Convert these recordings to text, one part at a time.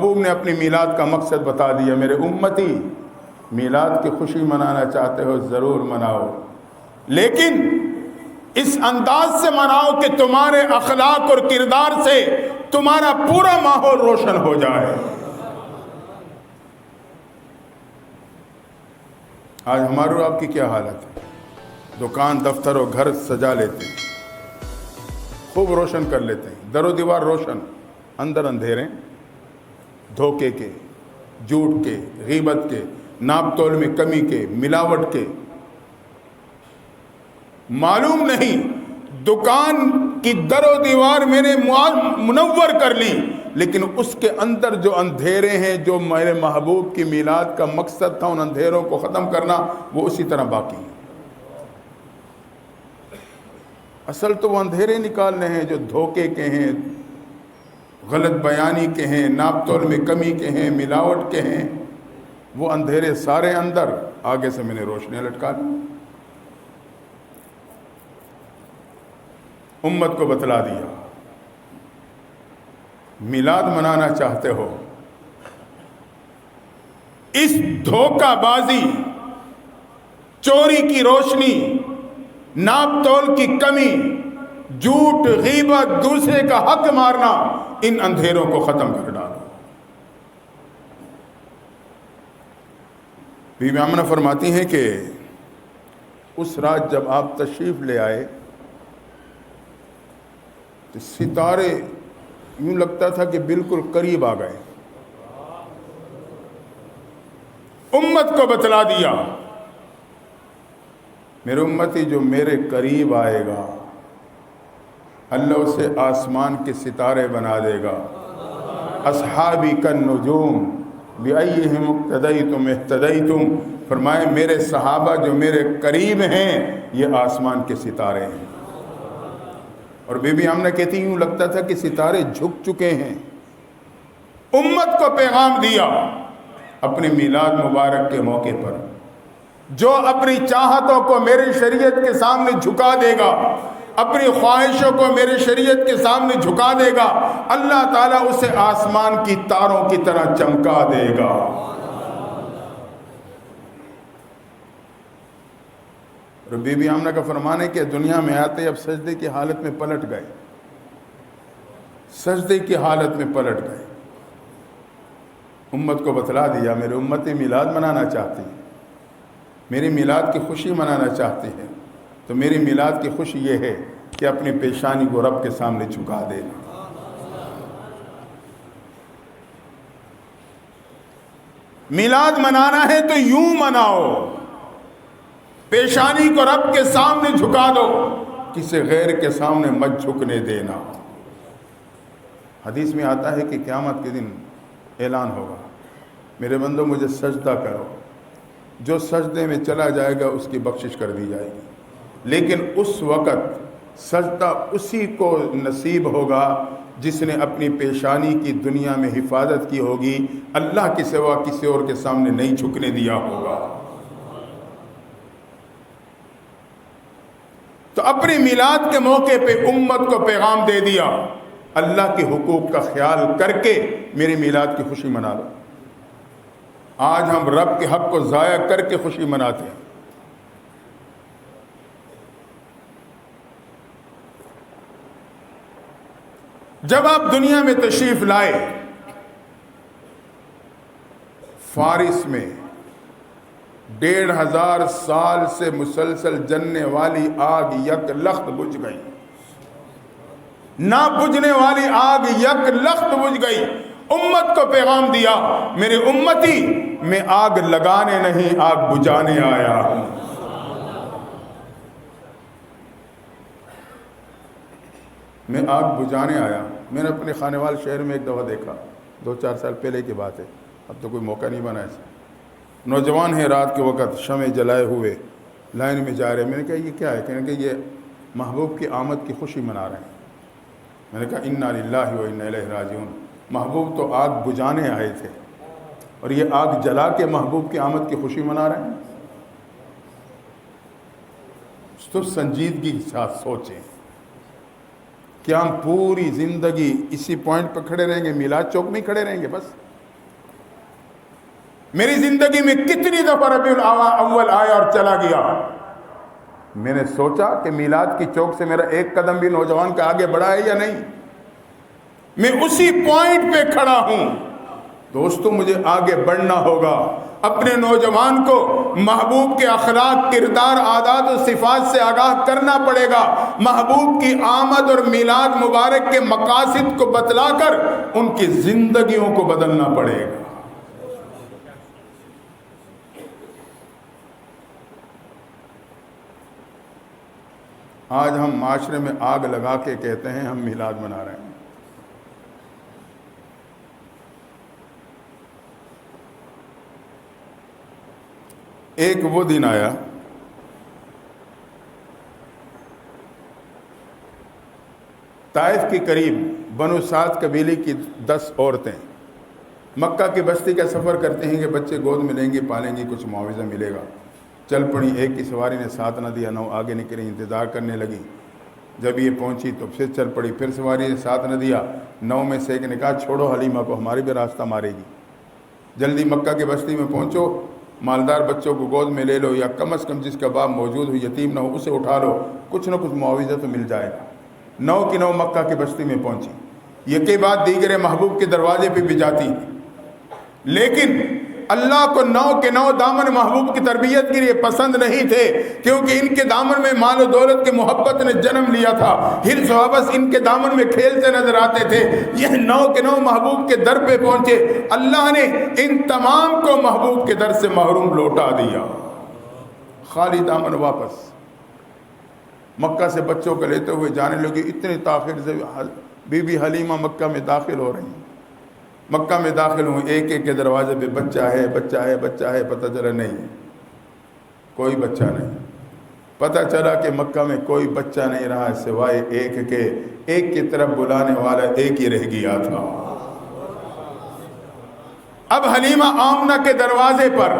محبوب نے اپنی میلاد کا مقصد بتا دیا، میرے امتی میلاد کی خوشی منانا چاہتے ہو ضرور مناؤ، لیکن اس انداز سے مناؤ کہ تمہارے اخلاق اور کردار سے تمہارا پورا ماحول روشن ہو جائے۔ آج ہمارے اور آپ کی کیا حالت ہے؟ دکان دفتر اور گھر سجا لیتے ہیں، خوب روشن کر لیتے ہیں، در و دیوار روشن، اندر اندھیرے، دھوکے کے، جھوٹ کے، غیبت کے، ناپ تول میں کمی کے، ملاوٹ کے۔ معلوم نہیں دکان کی در و دیوار میں نے منور کر لی، لیکن اس کے اندر جو اندھیرے ہیں، جو میرے محبوب کی میلاد کا مقصد تھا ان اندھیروں کو ختم کرنا، وہ اسی طرح باقی ہیں۔ اصل تو وہ اندھیرے نکالنے ہیں جو دھوکے کے ہیں، غلط بیانی کے ہیں، ناپ تول میں کمی کے ہیں، ملاوٹ کے ہیں۔ وہ اندھیرے سارے اندر، آگے سے میں نے روشنیاں لٹکا لی۔ امت کو بتلا دیا، میلاد منانا چاہتے ہو، اس دھوکہ بازی، چوری کی روشنی، ناپ تول کی کمی، جھوٹ، غیبت، دوسرے کا حق مارنا، ان اندھیروں کو ختم کر ڈالو۔ بی بی آمنہ فرماتی ہیں کہ اس رات جب آپ تشریف لے آئے تو ستارے یوں لگتا تھا کہ بالکل قریب آ گئے۔ امت کو بتلا دیا، میرے امتی جو میرے قریب آئے گا اللہ اسے آسمان کے ستارے بنا دے گا۔ اصحابی کالنجوم بأیہم اقتدیتم اہتدیتم، فرمائے میرے صحابہ جو میرے قریب ہیں یہ آسمان کے ستارے ہیں۔ اور بی بی آمنہ کہتی یوں لگتا تھا کہ ستارے جھک چکے ہیں۔ امت کو پیغام دیا اپنے میلاد مبارک کے موقع پر، جو اپنی چاہتوں کو میری شریعت کے سامنے جھکا دے گا، اپنی خواہشوں کو میری شریعت کے سامنے جھکا دے گا، اللہ تعالیٰ اسے آسمان کی تاروں کی طرح چمکا دے گا۔ اور بی بی آمنہ کا فرمان ہے کہ دنیا میں آتے اب سجدے کی حالت میں پلٹ گئے، سجدے کی حالت میں پلٹ گئے۔ امت کو بتلا دیا، میرے امتی میلاد منانا چاہتی ہے، میری میلاد کی خوشی منانا چاہتی ہے، تو میری میلاد کی خوشی یہ ہے کہ اپنی پیشانی کو رب کے سامنے جھکا دینا۔ میلاد منانا ہے تو یوں مناؤ، پیشانی کو رب کے سامنے جھکا دو، کسی غیر کے سامنے مت جھکنے دینا۔ حدیث میں آتا ہے کہ قیامت کے دن اعلان ہوگا، میرے بندو مجھے سجدہ کرو، جو سجدے میں چلا جائے گا اس کی بخشش کر دی جائے گی، لیکن اس وقت سجدہ اسی کو نصیب ہوگا جس نے اپنی پیشانی کی دنیا میں حفاظت کی ہوگی، اللہ کے سوا کسی اور کے سامنے نہیں جھکنے دیا ہوگا۔ تو اپنی میلاد کے موقع پہ امت کو پیغام دے دیا، اللہ کے حقوق کا خیال کر کے میری میلاد کی خوشی منا لو۔ آج ہم رب کے حق کو ضائع کر کے خوشی مناتے ہیں۔ جب آپ دنیا میں تشریف لائے، فارس میں 1500 سال سے مسلسل جلنے والی آگ یک لخت بجھ گئی، نہ بجھنے والی آگ یک لخت بجھ گئی۔ امت کو پیغام دیا، میرے امتی میں آگ لگانے نہیں آگ بجھانے آیا ہوں۔ میں آگ بجھانے آیا۔ میں نے اپنے خانے وال شہر میں ایک دفعہ دیکھا، 2-4 سال پہلے کی بات ہے، اب تو کوئی موقع نہیں بنا ایسا۔ نوجوان ہیں، رات کے وقت شمع جلائے ہوئے لائن میں جا رہے ہیں۔ میں نے کہا یہ کیا ہے؟ کہنے کہ یہ محبوب کی آمد کی خوشی منا رہے ہیں۔ میں نے کہا انا للہ و انا الیہ راجعون، محبوب تو آگ بجھانے آئے تھے اور یہ آگ جلا کے محبوب کی آمد کی خوشی منا رہے ہیں۔ تو سنجیدگی کے ساتھ سوچیں، کیا ہم پوری زندگی اسی پوائنٹ پہ کھڑے رہیں گے؟ میلاد چوک میں ہی کھڑے رہیں گے بس؟ میری زندگی میں کتنی دفعہ ربیع الاول آیا اور چلا گیا. میں نے سوچا کہ میلاد کی چوک سے میرا ایک قدم بھی نوجوان کا آگے بڑھا ہے یا نہیں. میں اسی پوائنٹ پہ کھڑا ہوں. دوستو مجھے آگے بڑھنا ہوگا. اپنے نوجوان کو محبوب کے اخلاق، کردار، عادات و صفات سے آگاہ کرنا پڑے گا. محبوب کی آمد اور میلاد مبارک کے مقاصد کو بتلا کر ان کی زندگیوں کو بدلنا پڑے گا. آج ہم معاشرے میں آگ لگا کے کہتے ہیں ہم میلاد منا رہے ہیں. ایک وہ دن آیا طائف کے قریب بنو سعد قبیلے کی 10 عورتیں مکہ کی بستی کا سفر کرتے ہیں کہ بچے گود میں لیں گے، پالیں گے، کچھ معاوضہ ملے گا. چل پڑی. ایک کی سواری نے ساتھ نہ دیا، 9 آگے نکلی، انتظار کرنے لگی. جب یہ پہنچی تو پھر چل پڑی. پھر سواری نے ساتھ نہ دیا. 9 میں سے ایک نے کہا چھوڑو حلیمہ کو، ہماری بھی راستہ مارے گی. جلدی مکہ کی بستی میں پہنچو، مالدار بچوں کو گود میں لے لو، یا کم از کم جس کا باپ موجود ہو، یتیم نہ ہو، اسے اٹھا لو، کچھ نہ کچھ معاوضہ تو مل جائے گا. 9 کی 9 مکہ کی بستی میں پہنچی. یہ کے بعد دیگر محبوب کے دروازے پہ بھی جاتی ہیں، لیکن اللہ کو 9 کے 9 دامن محبوب کی تربیت کے لیے پسند نہیں تھے، کیونکہ ان کے دامن میں مال و دولت کی محبت نے جنم لیا تھا. حرص و حوث ان کے دامن میں کھیلتے نظر آتے تھے. یہ 9 کے 9 محبوب کے در پہ پہنچے. اللہ نے ان تمام کو محبوب کے در سے محروم لوٹا دیا. خالی دامن واپس. مکہ سے بچوں کو لیتے ہوئے جانے لگے. اتنے تاخیر سے بی بی حلیمہ مکہ میں داخل ہو رہی ہیں. مکہ میں داخل ہوں، ایک ایک کے دروازے پہ بچہ ہے، بچہ ہے، بچہ ہے. پتہ چلا نہیں، کوئی بچہ نہیں. پتہ چلا کہ مکہ میں کوئی بچہ نہیں رہا سوائے ایک کے. ایک کی طرف بلانے والا ایک ہی رہ گیا تھا. اب حلیمہ آمنہ کے دروازے پر.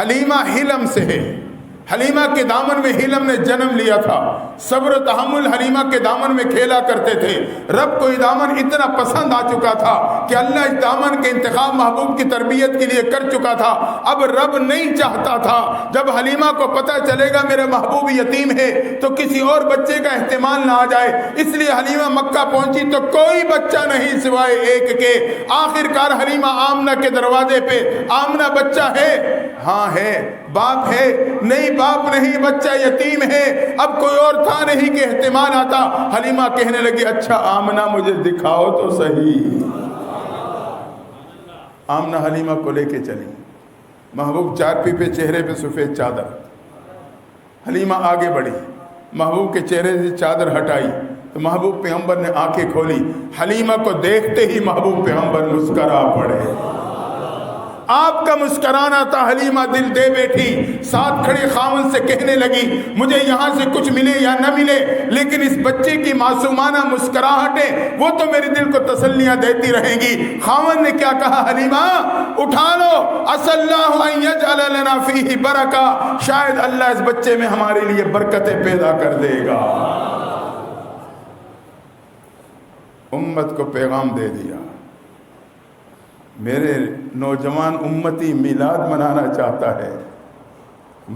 حلیمہ حلم سے ہے. حلیمہ کے دامن میں حلم نے جنم لیا تھا. صبر و تحمل حلیمہ کے دامن میں کھیلا کرتے تھے. رب کو یہ دامن اتنا پسند آ چکا تھا کہ اللہ اس دامن کے انتخاب محبوب کی تربیت کے لیے کر چکا تھا. اب رب نہیں چاہتا تھا جب حلیمہ کو پتہ چلے گا میرا محبوب یتیم ہے تو کسی اور بچے کا احتمال نہ آ جائے. اس لیے حلیمہ مکہ پہنچی تو کوئی بچہ نہیں سوائے ایک کے. آخر کار حلیمہ آمنہ کے دروازے پہ. آمنہ بچہ ہے؟ ہاں ہے. باپ ہے؟ نہیں باپ نہیں، بچہ یتیم ہے. اب کوئی اور تھا نہیں کہ احتمال آتا. حلیمہ کہنے لگی اچھا آمنہ مجھے دکھاؤ تو صحیح. آمنہ حلیمہ کو لے کے چلی. محبوب چارپی پہ، چہرے پہ سفید چادر. حلیمہ آگے بڑھی، محبوب کے چہرے سے چادر ہٹائی تو محبوب پیغمبر نے آنکھیں کھولی. حلیمہ کو دیکھتے ہی محبوب پیغمبر مسکرا پڑے. آپ کا مسکرانا تھا. حلیمہ دل دے بیٹھی. ساتھ کھڑے خاوند سے کہنے لگی مجھے یہاں سے کچھ ملے یا نہ ملے، لیکن اس بچے کی معصومانہ مسکراہٹیں وہ تو میرے دل کو تسلیاں دیتی رہیں گی. خاوند نے کیا کہا؟ حلیمہ اٹھا لو. عسى الله ان يجعل لنا فيه برکہ. شاید اللہ اس بچے میں ہمارے لیے برکتیں پیدا کر دے گا. امت کو پیغام دے دیا. میرے نوجوان امتی میلاد منانا چاہتا ہے،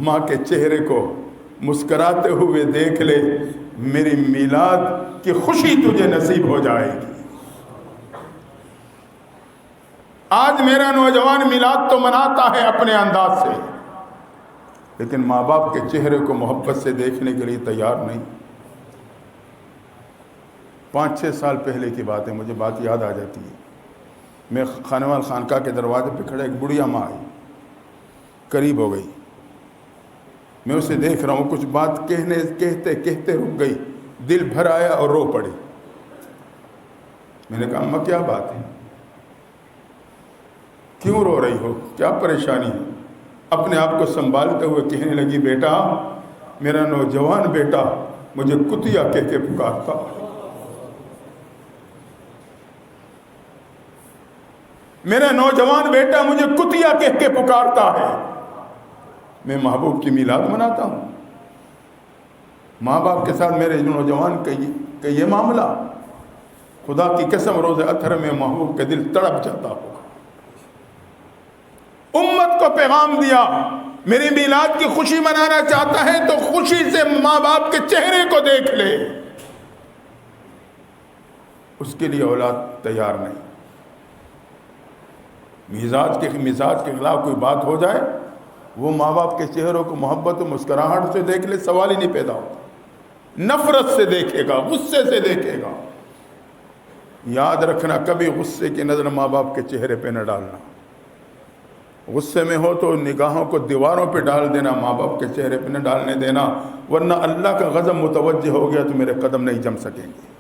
ماں کے چہرے کو مسکراتے ہوئے دیکھ لے. میری میلاد کی خوشی تجھے نصیب ہو جائے گی. آج میرا نوجوان میلاد تو مناتا ہے اپنے انداز سے، لیکن ماں باپ کے چہرے کو محبت سے دیکھنے کے لیے تیار نہیں. 5-6 سال پہلے کی بات ہے، مجھے بات یاد آ جاتی ہے. میں خانوال خانقاہ کے دروازے پہ کھڑا، ایک بڑھیا ماں آئی، قریب ہو گئی. میں اسے دیکھ رہا ہوں، کچھ بات کہتے کہتے رک گئی. دل بھر آیا اور رو پڑی. میں نے کہا اماں کیا بات ہے، کیوں رو رہی ہو، کیا پریشانی ہے؟ اپنے آپ کو سنبھالتے ہوئے کہنے لگی بیٹا، میرا نوجوان بیٹا مجھے کتیا کہہ کے پکارتا. میرا نوجوان بیٹا مجھے کتیا کہہ کے پکارتا ہے. میں محبوب کی میلاد مناتا ہوں. ماں باپ کے ساتھ میرے نوجوان کا یہ معاملہ، خدا کی قسم روز اطہر میں محبوب کا دل تڑپ جاتا ہوگا. امت کو پیغام دیا میری میلاد کی خوشی منانا چاہتا ہے تو خوشی سے ماں باپ کے چہرے کو دیکھ لے. اس کے لیے اولاد تیار نہیں. مزاج کے خلاف کوئی بات ہو جائے وہ ماں باپ کے چہروں کو محبت و مسکراہٹ سے دیکھ لے, سوال ہی نہیں پیدا ہوتا. نفرت سے دیکھے گا, غصے سے دیکھے گا. یاد رکھنا کبھی غصے کی نظر ماں باپ کے چہرے پہ نہ ڈالنا. غصے میں ہو تو نگاہوں کو دیواروں پہ ڈال دینا, ماں باپ کے چہرے پہ نہ ڈالنے دینا, ورنہ اللہ کا غضب متوجہ ہو گیا تو میرے قدم نہیں جم سکیں گے.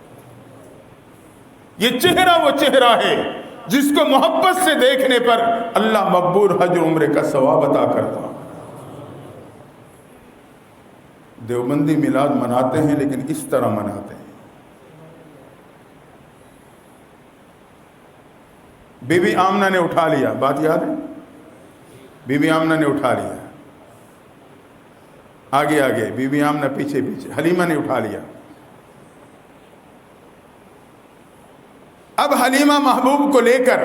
یہ چہرہ وہ چہرہ ہے جس کو محبت سے دیکھنے پر اللہ مقبول حج و عمرے کا ثواب عطا کرتا. دیوبندی میلاد مناتے ہیں لیکن اس طرح مناتے ہیں. بی بی آمنہ نے اٹھا لیا, بات یاد ہے؟ بی بی آمنہ نے اٹھا لیا, آگے آگے, بی بی آمنہ پیچھے پیچھے, حلیمہ نے اٹھا لیا. اب حلیمہ محبوب کو لے کر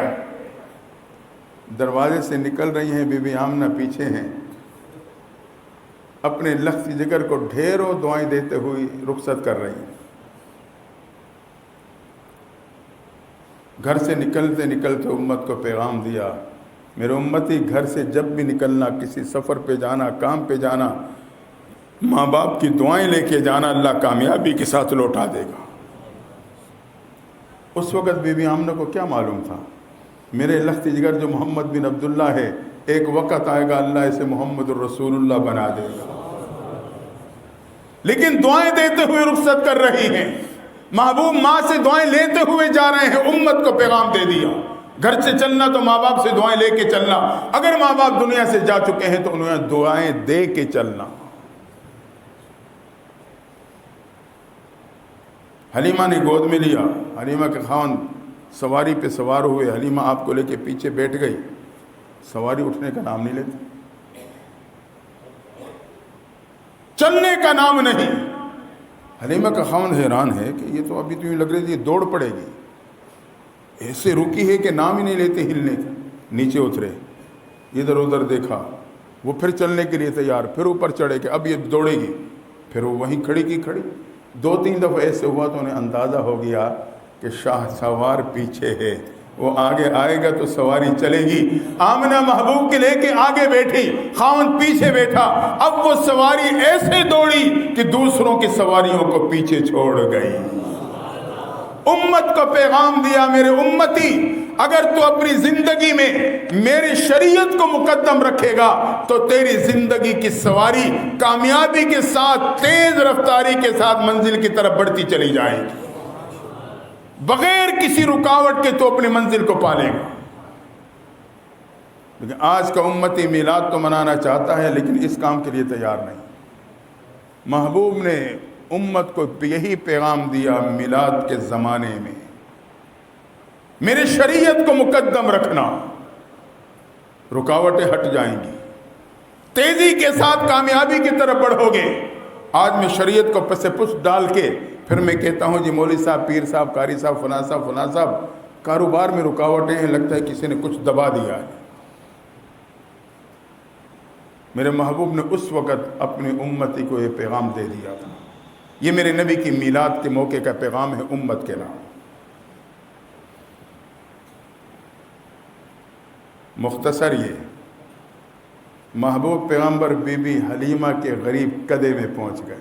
دروازے سے نکل رہی ہیں, بی بی آمنہ پیچھے ہیں. اپنے لخت جگر کو ڈھیروں دعائیں دیتے ہوئی رخصت کر رہی ہیں. گھر سے نکلتے نکلتے امت کو پیغام دیا, میرے امتی گھر سے جب بھی نکلنا, کسی سفر پہ جانا, کام پہ جانا, ماں باپ کی دعائیں لے کے جانا, اللہ کامیابی کے ساتھ لوٹا دے گا. اس وقت بی بی آمنہ کو کیا معلوم تھا میرے لخت جگر جو محمد بن عبداللہ ہے, ایک وقت آئے گا اللہ اسے محمد الرسول اللہ بنا دے گا. لیکن دعائیں دیتے ہوئے رخصت کر رہی ہیں. محبوب ماں سے دعائیں لیتے ہوئے جا رہے ہیں. امت کو پیغام دے دیا, گھر سے چلنا تو ماں باپ سے دعائیں لے کے چلنا. اگر ماں باپ دنیا سے جا چکے ہیں تو انہیں دعائیں دے کے چلنا. حلیمہ نے گود میں لیا. حلیمہ کے خاوند سواری پہ سوار ہوئے. حلیمہ آپ کو لے کے پیچھے بیٹھ گئی. سواری اٹھنے کا نام نہیں لیتی, چلنے کا نام نہیں. حلیمہ کا خاوند حیران ہے کہ یہ تو ابھی تو یوں لگ رہی تھی دوڑ پڑے گی, ایسے رکی ہے کہ نام ہی نہیں لیتے ہلنے کا. نیچے اترے, ادھر ادھر دیکھا, وہ پھر چلنے کے لیے تیار, پھر اوپر چڑھے کہ اب یہ دوڑے گی, پھر وہ وہیں کھڑی کی کھڑی. 2-3 دفعہ ایسے ہوا تو انہیں اندازہ ہو گیا کہ شاہ سوار پیچھے ہے, وہ آگے آئے گا تو سواری چلے گی. آمنہ محبوب کے لے کے آگے بیٹھی, خاوند پیچھے بیٹھا. اب وہ سواری ایسے دوڑی کہ دوسروں کی سواریوں کو پیچھے چھوڑ گئی. امت کو پیغام دیا, میرے امتی اگر تو اپنی زندگی میں میری شریعت کو مقدم رکھے گا تو تیری زندگی کی سواری کامیابی کے ساتھ تیز رفتاری کے ساتھ منزل کی طرف بڑھتی چلی جائے گی, بغیر کسی رکاوٹ کے تو اپنی منزل کو پالے گا. لیکن آج کا امتی میلاد تو منانا چاہتا ہے لیکن اس کام کے لیے تیار نہیں. محبوب نے امت کو یہی پیغام دیا میلاد کے زمانے میں, میرے شریعت کو مقدم رکھنا, رکاوٹیں ہٹ جائیں گی, تیزی کے ساتھ کامیابی کی طرف بڑھو گے. آج میں شریعت کو پس پس ڈال کے پھر میں کہتا ہوں جی مولوی صاحب, پیر صاحب, قاری صاحب, فلاں صاحب, کاروبار میں رکاوٹیں ہیں, لگتا ہے کسی نے کچھ دبا دیا ہے. میرے محبوب نے اس وقت اپنی امتی کو یہ پیغام دے دیا تھا. یہ میرے نبی کی میلاد کے موقع کا پیغام ہے امت کے نام. مختصر یہ, محبوب پیغمبر بی بی حلیمہ کے غریب قدے میں پہنچ گئے,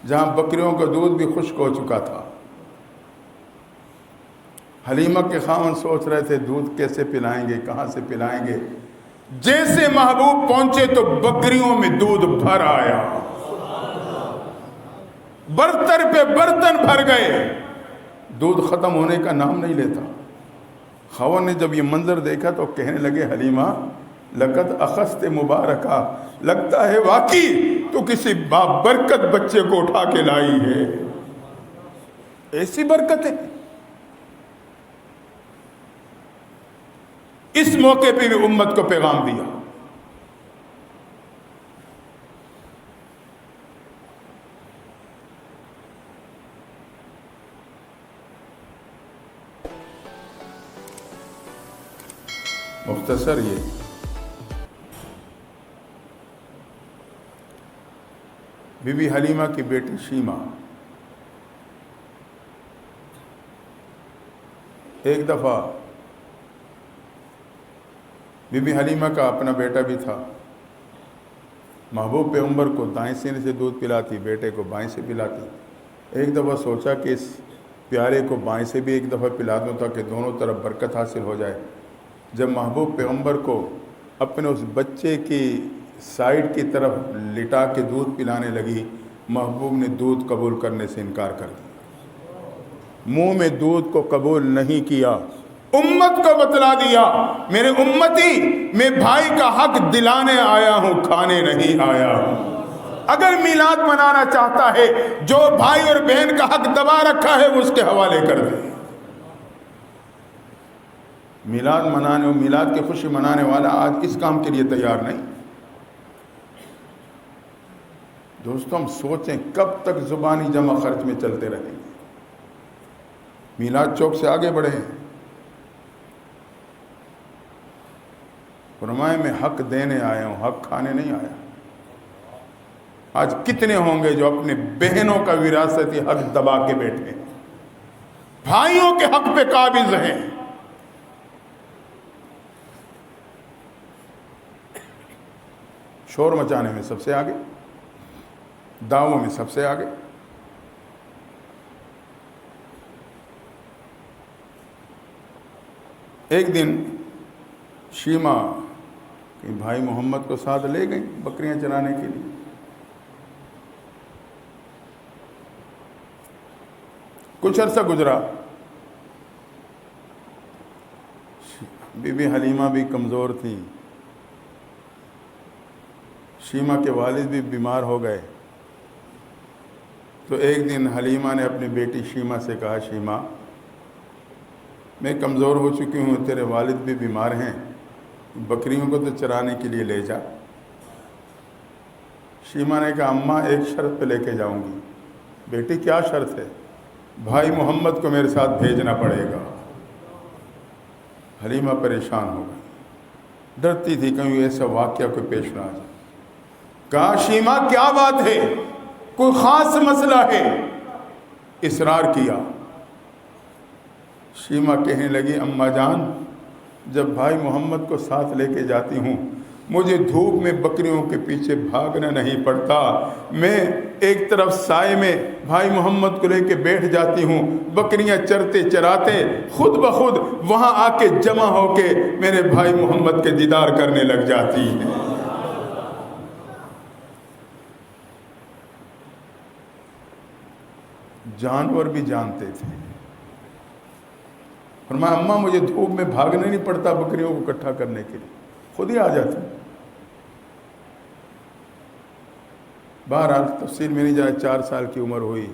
جہاں بکریوں کا دودھ بھی خشک ہو چکا تھا. حلیمہ کے خاوند سوچ رہے تھے دودھ کیسے پلائیں گے, کہاں سے پلائیں گے. جیسے محبوب پہنچے تو بکریوں میں دودھ بھر آیا, برتن پہ برتن بھر گئے, دودھ ختم ہونے کا نام نہیں لیتا. خاوند نے جب یہ منظر دیکھا تو کہنے لگے حلیمہ لقد اخذت مبارکہ, لگتا ہے واقعی تو کسی بابرکت بچے کو اٹھا کے لائی ہے. ایسی برکت ہے. اس موقع پہ بھی امت کو پیغام دیا. مختصر یہ بی بی حلیمہ کی بیٹی شیمہ ایک دفعہ بی بی حلیمہ کا اپنا بیٹا بھی تھا، محبوب پیغمبر کو دائیں سینے سے دودھ پلاتی، بیٹے کو بائیں سے پلاتی۔ ایک دفعہ سوچا کہ اس پیارے کو بائیں سے بھی ایک دفعہ پلا دوں تاکہ دونوں طرف برکت حاصل ہو جائے۔ جب محبوب پیغمبر کو اپنے اس بچے کی سائیڈ کی طرف لٹا کے دودھ پلانے لگی، محبوب نے دودھ قبول کرنے سے انکار کر دیا، منہ میں دودھ کو قبول نہیں کیا، امت کو بتلا دیا میرے امتی میں بھائی کا حق دلانے آیا ہوں، کھانے نہیں آیا ہوں۔ اگر میلاد منانا چاہتا ہے، جو بھائی اور بہن کا حق دبا رکھا ہے وہ اس کے حوالے کر دے۔ میلاد منانے اور میلاد کی خوشی منانے والا آج اس کام کے لیے تیار نہیں۔ دوستو ہم سوچیں کب تک زبانی جمع خرچ میں چلتے رہیں گے؟ میلاد چوک سے آگے بڑھے ہیں۔ فرمائے میں حق دینے آیا ہوں، حق کھانے نہیں آیا۔ آج کتنے ہوں گے جو اپنے بہنوں کا وراثتی حق دبا کے بیٹھے ہیں، بھائیوں کے حق پہ قابض ہیں۔ شور مچانے میں سب سے آگے، دعووں میں سب سے آگے۔ ایک دن شیمہ کہ بھائی محمد کو ساتھ لے گئی بکریاں چرانے کے لیے۔ کچھ عرصہ گزرا، بی بی حلیمہ بھی کمزور تھی، شیمہ کے والد بھی بیمار ہو گئے۔ تو ایک دن حلیمہ نے اپنی بیٹی شیمہ سے کہا، شیمہ میں کمزور ہو چکی ہوں، تیرے والد بھی بیمار ہیں، بکریوں کو تو چرانے کے لیے لے جا۔ شیمہ نے کہا، اماں ایک شرط پہ لے کے جاؤں گی۔ بیٹی کیا شرط ہے؟ بھائی محمد کو میرے ساتھ بھیجنا پڑے گا۔ حلیمہ پریشان ہو گئی، ڈرتی تھی کہیں ایسا واقعہ کوئی پیش نہ آ جائے۔ کہا، شیمہ کیا بات ہے، کوئی خاص مسئلہ ہے؟ اصرار کیا۔ شیمہ کہنے لگی، اماں جان جب بھائی محمد کو ساتھ لے کے جاتی ہوں، مجھے دھوپ میں بکریوں کے پیچھے بھاگنا نہیں پڑتا، میں ایک طرف سائے میں بھائی محمد کو لے کے بیٹھ جاتی ہوں، بکریاں چرتے چراتے خود بخود وہاں آ کے جمع ہو کے میرے بھائی محمد کے دیدار کرنے لگ جاتی ہیں۔ جانور بھی جانتے تھے۔ فرمایا، اماں مجھے دھوپ میں بھاگنا نہیں پڑتا بکریوں کو اکٹھا کرنے کے لیے، خود ہی آ جاتی۔ بہرحال تفصیل میں نہیں جائے، 4 سال کی عمر ہوئی،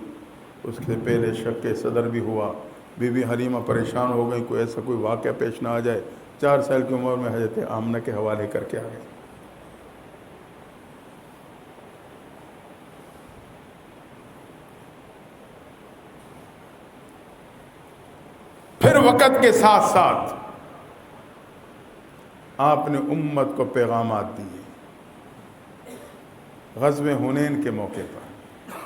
اس سے پہلے شک صدر بھی ہوا، بی بی حلیمہ پریشان ہو گئی کوئی ایسا کوئی واقعہ پیش نہ آ جائے۔ 4 سال کی عمر میں حضرت آمنہ کے حوالے کر کے آ گئی۔ پھر وقت کے ساتھ ساتھ آپ نے امت کو پیغامات دیے۔ غزوہ حنین کے موقع پر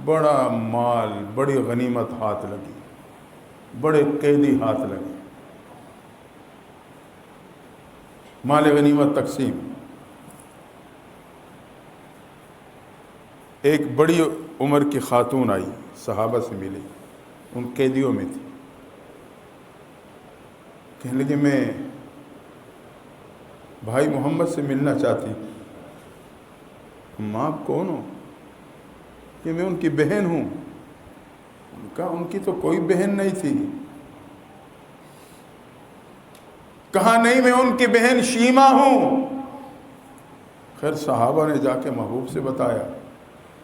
بڑا مال، بڑی غنیمت ہاتھ لگی، بڑے قیدی ہاتھ لگے، مال غنیمت تقسیم۔ ایک بڑی عمر کی خاتون آئی، صحابہ سے ملی، ان قیدیوں میں تھی، کہنے لگے میں بھائی محمد سے ملنا چاہتی ہوں۔ ماں آپ کون ہو؟ کہ میں ان کی بہن ہوں۔ ان کا ان کی تو کوئی بہن نہیں تھی۔ کہا نہیں میں ان کی بہن شیمہ ہوں۔ خیر صحابہ نے جا کے محبوب سے بتایا،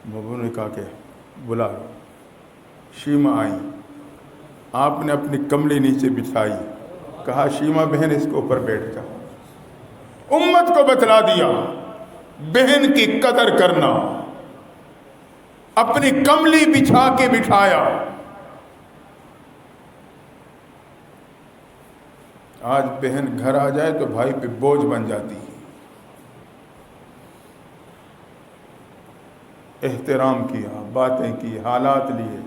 محبوب نے کہا کہ بلا لو۔ شیمہ آئی، آپ نے اپنی کملی نیچے بچھائی، کہا شیمہ بہن اس کے اوپر بیٹھ جا۔ امت کو بتلا دیا بہن کی قدر کرنا، اپنی کملی بچھا کے بٹھایا۔ آج بہن گھر آ جائے تو بھائی پہ بوجھ بن جاتی ہے. احترام کیا، باتیں کی، حالات لیے.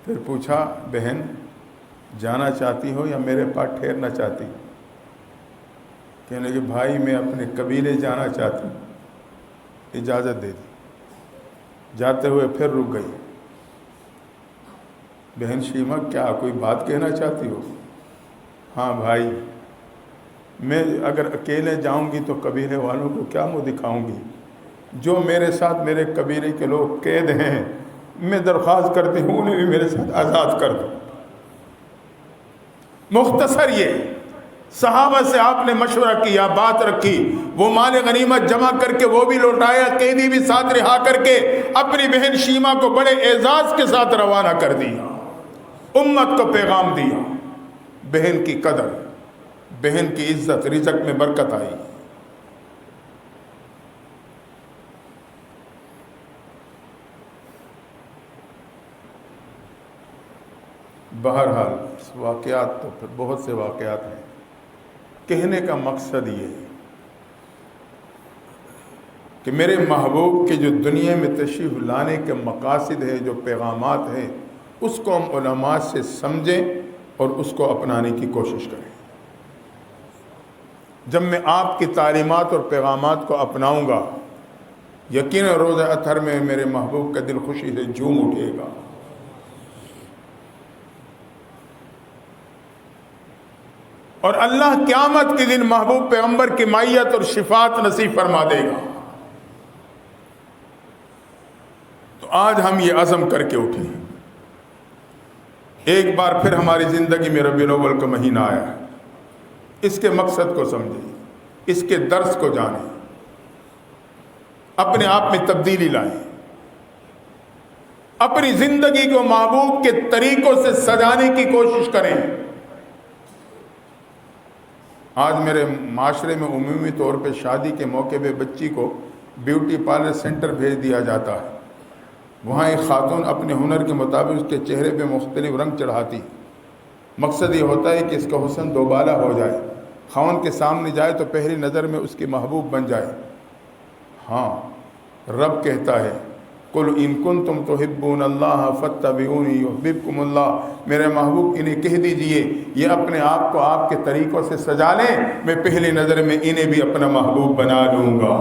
پھر پوچھا بہن جانا چاہتی ہو یا میرے پاس ٹھہرنا چاہتی؟ کہنے لگے بھائی میں اپنے قبیلے جانا چاہتی ہوں. اجازت دے دی. جاتے ہوئے پھر رک گئی. بہن شیمہ کیا کوئی بات کہنا چاہتی ہو؟ ہاں بھائی میں اگر اکیلے جاؤں گی تو قبیلے والوں کو کیا منہ دکھاؤں گی؟ جو میرے ساتھ میرے قبیلے کے لوگ قید ہیں میں درخواست کرتی ہوں انہیں بھی میرے ساتھ آزاد کر دو. مختصر یہ صحابہ سے آپ نے مشورہ کیا، بات رکھی، وہ مال غنیمت جمع کر کے وہ بھی لوٹایا، قیدی بھی ساتھ رہا کر کے اپنی بہن شیمہ کو بڑے اعزاز کے ساتھ روانہ کر دیا. امت کو پیغام دیا بہن کی قدر، بہن کی عزت، رزق میں برکت آئی. بہرحال واقعات تو پھر بہت سے واقعات ہیں. کہنے کا مقصد یہ ہے کہ میرے محبوب کے جو دنیا میں تشریف لانے کے مقاصد ہے، جو پیغامات ہیں، اس کو ہم علماء سے سمجھیں اور اس کو اپنانے کی کوشش کریں. جب میں آپ کی تعلیمات اور پیغامات کو اپناؤں گا یقیناً روز اطہر میں میرے محبوب کا دل خوشی سے جھوم اٹھے گا. اور اللہ قیامت کے دن محبوب پیغمبر کی معیت اور شفاعت نصیب فرما دے گا. تو آج ہم یہ عزم کر کے اٹھیں. ایک بار پھر ہماری زندگی میں ربیع الاول کا مہینہ آیا ہے. اس کے مقصد کو سمجھیں، اس کے درس کو جانیں، اپنے آپ میں تبدیلی لائیں، اپنی زندگی کو محبوب کے طریقوں سے سجانے کی کوشش کریں. آج میرے معاشرے میں عمومی طور پہ شادی کے موقع پہ بچی کو بیوٹی پارلر سینٹر بھیج دیا جاتا ہے. وہاں ایک خاتون اپنے ہنر کے مطابق اس کے چہرے پہ مختلف رنگ چڑھاتی. مقصد یہ ہوتا ہے کہ اس کا حسن دوبالا ہو جائے، خاوند کے سامنے جائے تو پہلی نظر میں اس کی محبوب بن جائے. ہاں رب کہتا ہے قُلْ إِن كُنْتُمْ تُحِبُّونَ اللَّهَ فَاتَّبِعُونِي يُحْبِبْكُمُ اللَّهُ. میرے محبوب انہیں کہہ دیجئے یہ اپنے آپ کو آپ کے طریقوں سے سجا لیں، میں پہلی نظر میں انہیں بھی اپنا محبوب بنا لوں گا.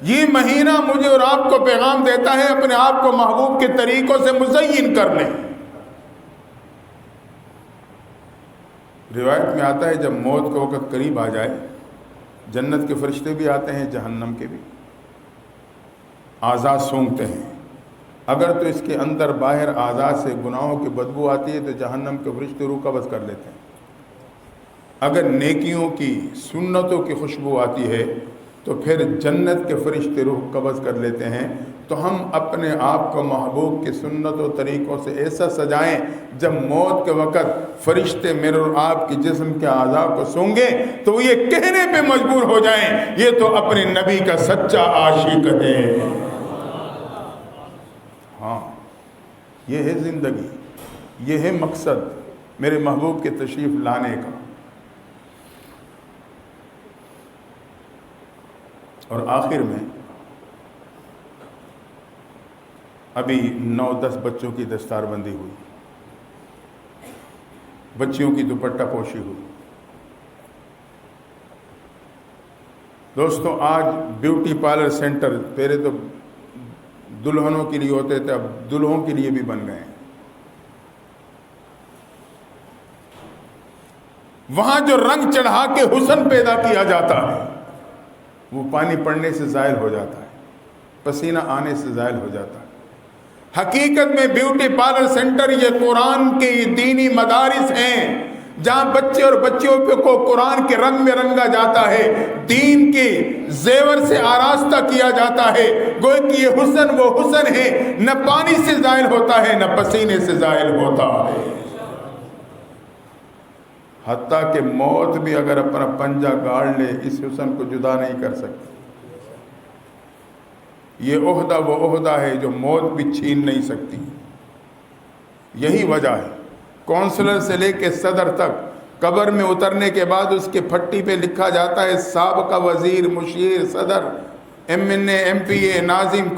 یہ مہینہ مجھے اور آپ کو پیغام دیتا ہے اپنے آپ کو محبوب کے طریقوں سے مزین کر لیں. روایت میں آتا ہے جب موت کا وقت قریب آ جائے جنت کے فرشتے بھی آتے ہیں، جہنم کے بھی. اعضاء سونگتے ہیں. اگر تو اس کے اندر باہر اعضاء سے گناہوں کی بدبو آتی ہے تو جہنم کے فرشتے روح قبض کر لیتے ہیں. اگر نیکیوں کی، سنتوں کی خوشبو آتی ہے تو پھر جنت کے فرشتے روح قبض کر لیتے ہیں. تو ہم اپنے آپ کو محبوب کی سنت و طریقوں سے ایسا سجائیں جب موت کے وقت فرشتے میرے اور آپ کے جسم کے اعضاء کو سونگیں تو وہ یہ کہنے پہ مجبور ہو جائیں یہ تو اپنے نبی کا سچا عاشق ہے. ہاں یہ ہے زندگی، یہ ہے مقصد میرے محبوب کے تشریف لانے کا. اور آخر میں ابھی 9-10 بچوں کی دستار بندی ہوئی، بچیوں کی دوپٹہ پوشی ہوئی. دوستوں آج بیوٹی پارلر سینٹر پہلے تو دلہنوں کے لیے ہوتے تھے، اب دلہوں کے لیے بھی بن گئے ہیں. وہاں جو رنگ چڑھا کے حسن پیدا کیا جاتا ہے وہ پانی پڑنے سے زائل ہو جاتا ہے، پسینہ آنے سے زائل ہو جاتا ہے. حقیقت میں بیوٹی پارلر سینٹر یہ قرآن کے دینی مدارس ہیں جہاں بچے اور بچیوں کو قرآن کے رنگ میں رنگا جاتا ہے، دین کے زیور سے آراستہ کیا جاتا ہے. گویا کہ یہ حسن وہ حسن ہے نہ پانی سے زائل ہوتا ہے نہ پسینے سے زائل ہوتا ہے. حتیٰ کہ موت بھی اگر اپنا پنجہ گاڑ لے اس حسن کو جدا نہیں کر سکتی. یہ عہدہ وہ عہدہ ہے جو موت بھی چھین نہیں سکتی. یہی وجہ ہے، کونسلر سے لے کے صدر تک قبر میں اترنے کے بعد اس کے پھٹی پہ لکھا جاتا ہے سابقہ وزیر، مشیر، صدر، MNA، MPA، ناظم،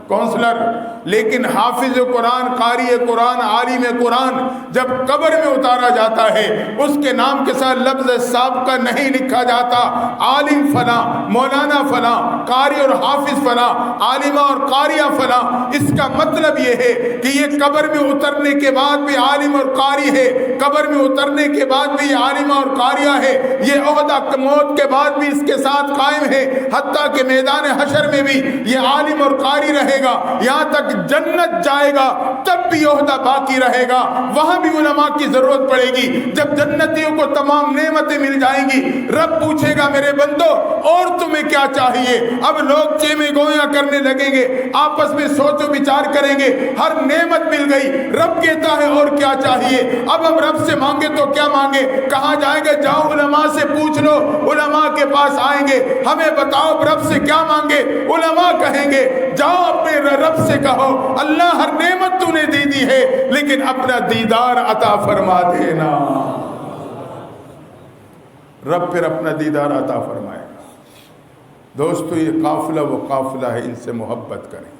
کونسلر، لیکن حافظ قرآن، قاری قرآن، عالم قرآن جب قبر میں اتارا جاتا ہے اس کے نام کے ساتھ لفظ سابقہ نہیں لکھا جاتا، عالم فلاں، مولانا فلاں، قاری اور حافظ فلاں، عالمہ اور قاریہ فلاں۔ اس کا مطلب یہ ہے کہ یہ قبر میں اترنے کے بعد بھی عالم اور قاری ہے، قبر میں اترنے کے بعد بھی یہ عالمہ اور قاریہ ہے، یہ عہدہ موت کے بعد بھی اس کے ساتھ قائم ہے، حتیٰ کہ میدان حشر میں بھی یہ عالم اور قاری رہے گا، یہاں تک جنت جائے گا تب بھی عہدہ باقی رہے گا، وہاں بھی علماء کی ضرورت پڑے گی۔ جب جنتیوں کو تمام نعمتیں مل جائیں گی، رب پوچھے گا میرے بندو اور تمہیں کیا چاہیے؟ اب لوگ چیمے گویاں کرنے لگیں گے، آپس میں سوچ و بچار کریں گے، ہر نعمت مل گئی، رب کہتا ہے اور کیا چاہیے؟ اب ہم رب سے مانگے تو کیا مانگے؟ کہاں جائیں گے؟ جاؤ علماء سے پوچھ لو، علماء کے پاس آئیں گے، ہمیں بتاؤ رب سے کیا مانگے؟ علماء کہیں گے جاؤ اپنے رب سے کہو اللہ ہر نعمت تو نے دی ہے لیکن اپنا دیدار عطا فرما دینا۔ رب پھر اپنا دیدار عطا فرمائے گا۔ دوستو یہ قافلہ وہ قافلہ ہے، ان سے محبت کریں،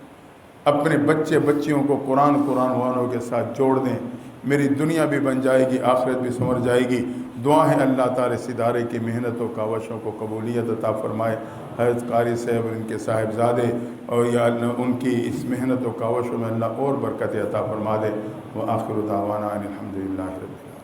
اپنے بچے بچیوں کو قرآن والوں کے ساتھ جوڑ دیں، میری دنیا بھی بن جائے گی، آخرت بھی سنور جائے گی۔ دعا ہے اللہ تعالی اس ادارے کی محنتوں کاوشوں کو قبولیت عطا فرمائے، حضرت قاری صاحب اور ان کے صاحبزادے اور یا اللہ ان کی اس محنت و کاوشوں میں اللہ اور برکت عطا فرما دے۔ وآخر دعوانا ان الحمدللہ رب العالمین۔